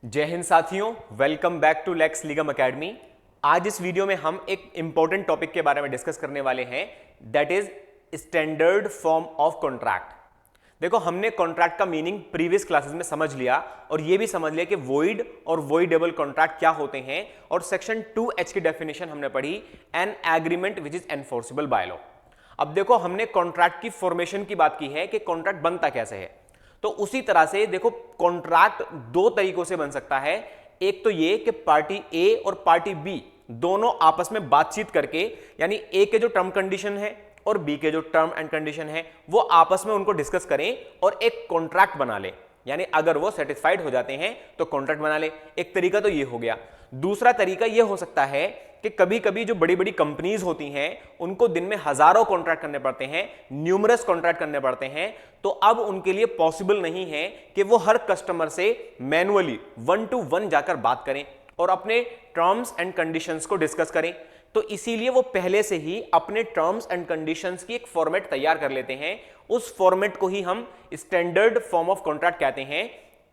जय हिंद साथियों, welcome back to Lex Legum Academy. आज इस वीडियो में हम एक इंपॉर्टेंट टॉपिक के बारे में डिस्कस करने वाले हैं, that is standard form of contract. देखो, हमने कॉन्ट्रैक्ट का मीनिंग प्रीवियस क्लासेस में समझ लिया और यह भी समझ लिया कि वॉइड और वॉइडेबल कॉन्ट्रैक्ट क्या होते हैं, और सेक्शन 2H की डेफिनेशन हमने पढ़ी, an agreement which is enforceable by law. अब देखो, हमने कॉन्ट्रैक्ट की फॉर्मेशन की बात की है कि कॉन्ट्रैक्ट बनता कैसे है। तो उसी तरह से देखो, कॉन्ट्रैक्ट दो तरीकों से बन सकता है। एक तो ये कि पार्टी ए और पार्टी बी दोनों आपस में बातचीत करके, यानी ए के जो टर्म कंडीशन है और बी के जो टर्म एंड कंडीशन है वो आपस में उनको डिस्कस करें और एक कॉन्ट्रैक्ट बना ले, यानी अगर वो सेटिस्फाइड हो जाते हैं तो कॉन्ट्रैक्ट बना ले। एक तरीका तो ये हो गया। दूसरा तरीका ये हो सकता है कि कभी कभी जो बड़ी बड़ी कंपनीज होती हैं उनको दिन में हजारों कॉन्ट्रैक्ट करने पड़ते हैं, न्यूमरस कॉन्ट्रैक्ट करने पड़ते हैं, तो अब उनके लिए पॉसिबल नहीं है कि वो हर कस्टमर से मैनुअली 1 to 1 जाकर बात करें और अपने टर्म्स एंड कंडीशंस को डिस्कस करें। तो इसीलिए वो पहले से ही अपने टर्म्स एंड कंडीशंस की एक फॉर्मेट तैयार कर लेते हैं। उस फॉर्मेट को ही हम स्टैंडर्ड फॉर्म ऑफ कॉन्ट्रैक्ट कहते हैं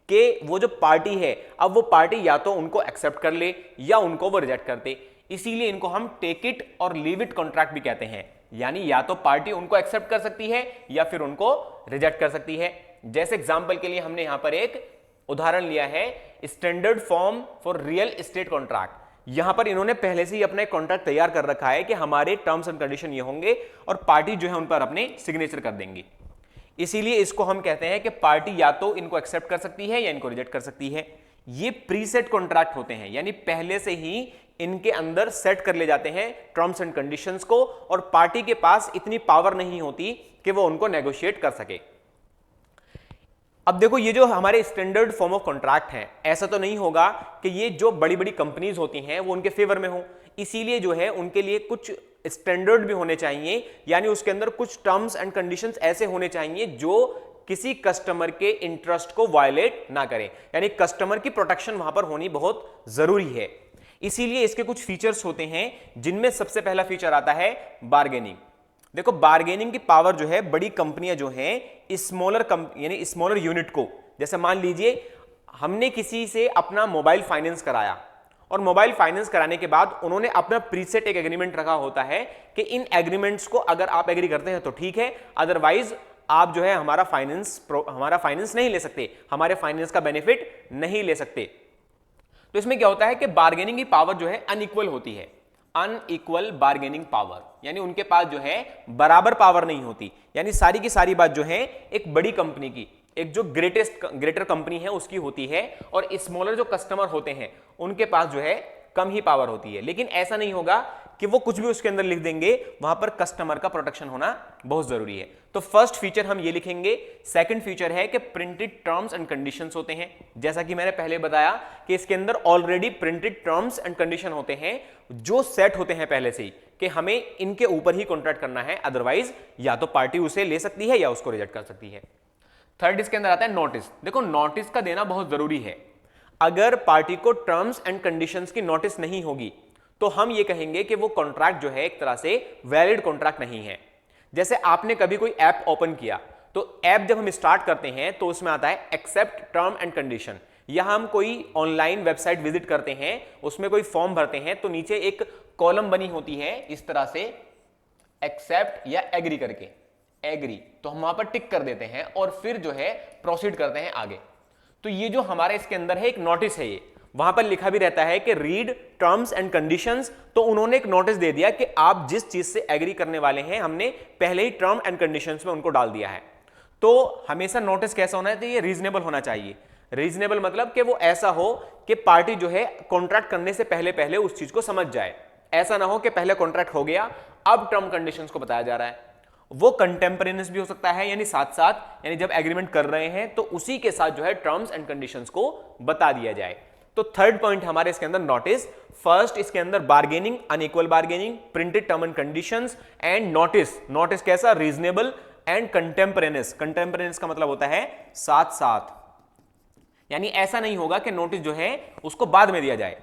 कि वो जो पार्टी है, अब वो पार्टी या तो उनको एक्सेप्ट कर ले या उनको वो रिजेक्ट कर दे। इसीलिए इनको हम टेक इट और लीव इट कॉन्ट्रैक्ट भी कहते हैं, यानी या तो पार्टी उनको एक्सेप्ट कर सकती है या फिर उनको रिजेक्ट कर सकती है। जैसे एग्जांपल के लिए हमने यहां पर एक उदाहरण लिया है, standard form for real estate contract. यहां पर इन्होंने पहले से ही अपना एक कॉन्ट्रैक्ट तैयार कर रखा है कि हमारे टर्म्स एंड कंडीशन ये होंगे और पार्टी जो है उन पर अपने सिग्नेचर कर देंगी। इसीलिए इसको हम कहते हैं कि पार्टी या तो इनको एक्सेप्ट कर सकती है या इनको रिजेक्ट कर सकती है। ये प्रीसेट कॉन्ट्रैक्ट होते हैं, यानी पहले से ही इनके अंदर सेट कर ले जाते हैं टर्म्स एंड कंडीशंस को, और पार्टी के पास इतनी पावर नहीं होती कि वो उनको नेगोशिएट कर सके। अब देखो, ये जो हमारे स्टैंडर्ड फॉर्म ऑफ कॉन्ट्रैक्ट हैं, ऐसा तो नहीं होगा कि ये जो बड़ी बड़ी कंपनीज होती हैं वो उनके फेवर में हो। इसीलिए जो है उनके लिए कुछ स्टैंडर्ड भी होने चाहिए, यानी उसके अंदर कुछ टर्म्स एंड कंडीशंस ऐसे होने चाहिए जो किसी कस्टमर के इंटरेस्ट को वायलेट ना करें, यानी कस्टमर की प्रोटेक्शन वहां पर होनी बहुत जरूरी है। इसीलिए इसके कुछ फीचर्स होते हैं, जिनमें सबसे पहला फीचर आता है बार्गेनिंग। देखो, बार्गेनिंग की पावर जो है, बड़ी कंपनियां जो हैं यानी स्मॉलर यूनिट को, जैसे मान लीजिए हमने किसी से अपना मोबाइल फाइनेंस कराया और मोबाइल फाइनेंस कराने के बाद उन्होंने अपना प्रीसेट एक एग्रीमेंट रखा होता है कि इन एग्रीमेंट्स को अगर आप एग्री करते हैं तो ठीक है, अदरवाइज आप जो है हमारा फाइनेंस नहीं ले सकते, हमारे फाइनेंस का बेनिफिट नहीं ले सकते। तो इसमें क्या होता है कि बार्गेनिंग की पावर जो है अनइक्वल होती है, अनइक्वल बार्गेनिंग पावर, यानी उनके पास जो है बराबर पावर नहीं होती। यानी सारी की सारी बात जो है एक बड़ी कंपनी की, एक जो ग्रेटर कंपनी है उसकी होती है, और स्मॉलर जो कस्टमर होते हैं उनके पास जो है कम ही पावर होती है। लेकिन ऐसा नहीं होगा कि वो कुछ भी उसके अंदर लिख देंगे, वहां पर कस्टमर का प्रोटेक्शन होना बहुत जरूरी है। तो फर्स्ट फीचर हम ये लिखेंगे। सेकंड फीचर है कि प्रिंटेड टर्म्स एंड कंडीशंस होते हैं। जैसा कि मैंने पहले बताया कि इसके अंदर already printed terms and condition होते हैं जो सेट होते हैं पहले से ही कि हमें इनके ऊपर ही कॉन्ट्रैक्ट करना है, अदरवाइज या तो पार्टी उसे ले सकती है या उसको रिजेक्ट कर सकती है। थर्ड इसके अंदर आता है नोटिस। देखो, नोटिस का देना बहुत जरूरी है। अगर पार्टी को टर्म्स एंड कंडीशंस की नोटिस नहीं होगी तो हम ये कहेंगे कि वो कॉन्ट्रैक्ट जो है एक तरह से वैलिड कॉन्ट्रैक्ट नहीं है। जैसे आपने कभी कोई ऐप ओपन किया, तो ऐप जब हम स्टार्ट करते हैं तो उसमें आता है एक्सेप्ट टर्म एंड कंडीशन, या हम कोई ऑनलाइन वेबसाइट विजिट करते हैं, उसमें कोई फॉर्म भरते हैं तो नीचे एक कॉलम बनी होती है इस तरह से, एक्सेप्ट या एग्री करके, एग्री, तो हम वहां पर टिक कर देते हैं और फिर जो है प्रोसीड करते हैं आगे। तो ये जो हमारे इसके अंदर है एक नोटिस है, ये वहां पर लिखा भी रहता है कि रीड टर्म्स एंड कंडीशंस। तो उन्होंने एक नोटिस दे दिया कि आप जिस चीज से एग्री करने वाले हैं हमने पहले ही टर्म एंड कंडीशंस में उनको डाल दिया है। तो हमेशा नोटिस कैसा होना चाहिए, रीजनेबल होना चाहिए। रीजनेबल मतलब कि वो ऐसा हो कि पार्टी जो है कॉन्ट्रैक्ट करने से पहले पहले उस चीज को समझ जाए। ऐसा ना हो कि पहले कॉन्ट्रैक्ट हो गया, अब टर्म कंडीशंस को बताया जा रहा है। वो कंटेम्परेनियस भी हो सकता है, यानी साथ साथ, यानी जब एग्रीमेंट कर रहे हैं तो उसी के साथ जो है टर्म्स एंड कंडीशंस को बता दिया जाए। तो थर्ड पॉइंट हमारे इसके अंदर नोटिस। फर्स्ट इसके अंदर bargaining, unequal bargaining, printed term and conditions and notice. Notice कैसा, रीजनेबल एंड कंटेम्परेनियस। कंटेम्परेनियस का मतलब होता है साथ साथ, यानी ऐसा नहीं होगा कि नोटिस जो है उसको बाद में दिया जाए,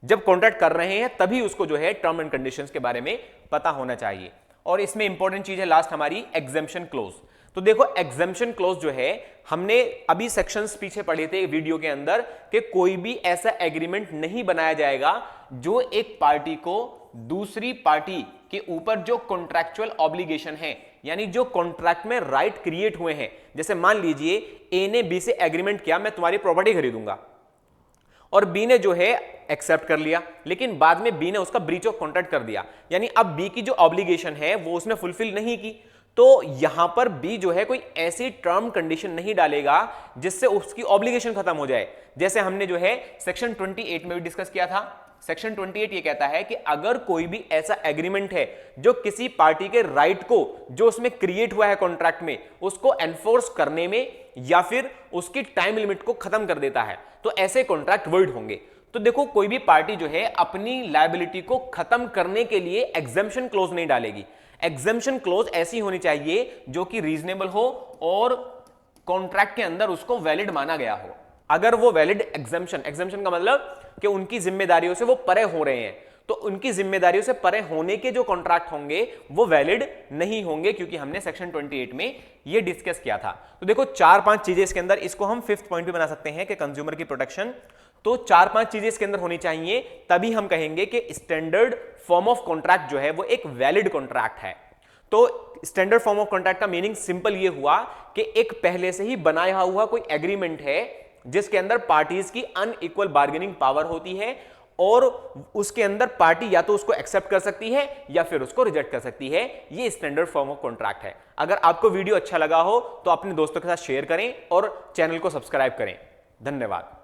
जब कॉन्ट्रैक्ट कर रहे हैं तभी उसको जो है टर्म एंड कंडीशंस के बारे में पता होना चाहिए। और इसमें इंपॉर्टेंट चीज है लास्ट हमारी एग्जेम्पशन क्लोज। तो देखो एग्जम्पशन क्लॉज जो है, हमने अभी सेक्शंस पीछे पढ़े थे वीडियो के अंदर कि कोई भी ऐसा एग्रीमेंट नहीं बनाया जाएगा जो एक पार्टी को दूसरी पार्टी के ऊपर जो कॉन्ट्रैक्चुअल ऑब्लिगेशन है, यानी जो कॉन्ट्रैक्ट में राइट क्रिएट हुए हैं। जैसे मान लीजिए ए ने बी से एग्रीमेंट किया, मैं तुम्हारी प्रॉपर्टी खरीदूंगा, और बी ने जो है एक्सेप्ट कर लिया, लेकिन बाद में बी ने उसका ब्रीच ऑफ कॉन्ट्रैक्ट कर दिया, यानी अब बी की जो ऑब्लिगेशन है वो उसने फुलफिल नहीं की। तो यहां पर बी जो है कोई ऐसी टर्म कंडीशन नहीं डालेगा जिससे उसकी ऑब्लिगेशन खत्म हो जाए। जैसे हमने जो है सेक्शन 28 में भी डिस्कस किया था। सेक्शन 28 ये कहता है कि अगर कोई भी ऐसा एग्रीमेंट है जो किसी पार्टी के राइट को जो उसमें क्रिएट हुआ है कॉन्ट्रैक्ट में उसको एनफोर्स करने में या फिर उसकी टाइम लिमिट को खत्म कर देता है, तो ऐसे कॉन्ट्रैक्ट वॉइड होंगे। तो देखो कोई भी पार्टी जो है अपनी लायबिलिटी को खत्म करने के लिए एग्जम्पशन क्लोज नहीं डालेगी। एग्जम्पशन क्लोज ऐसी होनी चाहिए जो कि रीजनेबल हो और कॉन्ट्रैक्ट के अंदर उसको वैलिड माना गया हो। अगर वो वैलिड एग्जम्पशन का मतलब कि उनकी जिम्मेदारियों से वो परे हो रहे हैं, तो उनकी जिम्मेदारियों से परे होने के जो कॉन्ट्रैक्ट होंगे वो वैलिड नहीं होंगे, क्योंकि हमने सेक्शन 28 में ये डिस्कस किया था। तो देखो 4-5 चीजें इसके अंदर, इसको हम 5th पॉइंट भी बना सकते हैं कि कंज्यूमर की प्रोटेक्शन। तो 4-5 चीजें इसके अंदर होनी चाहिए, तभी हम कहेंगे कि स्टैंडर्ड फॉर्म ऑफ कॉन्ट्रैक्ट जो है वो एक वैलिड कॉन्ट्रैक्ट है। तो स्टैंडर्ड फॉर्म ऑफ कॉन्ट्रैक्ट का मीनिंग सिंपल ये हुआ कि एक पहले से ही बनाया हुआ कोई एग्रीमेंट है जिसके अंदर पार्टीज की अनइक्वल बार्गेनिंग पावर होती है, और उसके अंदर पार्टी या तो उसको एक्सेप्ट कर सकती है या फिर उसको रिजेक्ट कर सकती है। ये स्टैंडर्ड फॉर्म ऑफ कॉन्ट्रैक्ट है। अगर आपको वीडियो अच्छा लगा हो तो अपने दोस्तों के साथ शेयर करें और चैनल को सब्सक्राइब करें। धन्यवाद।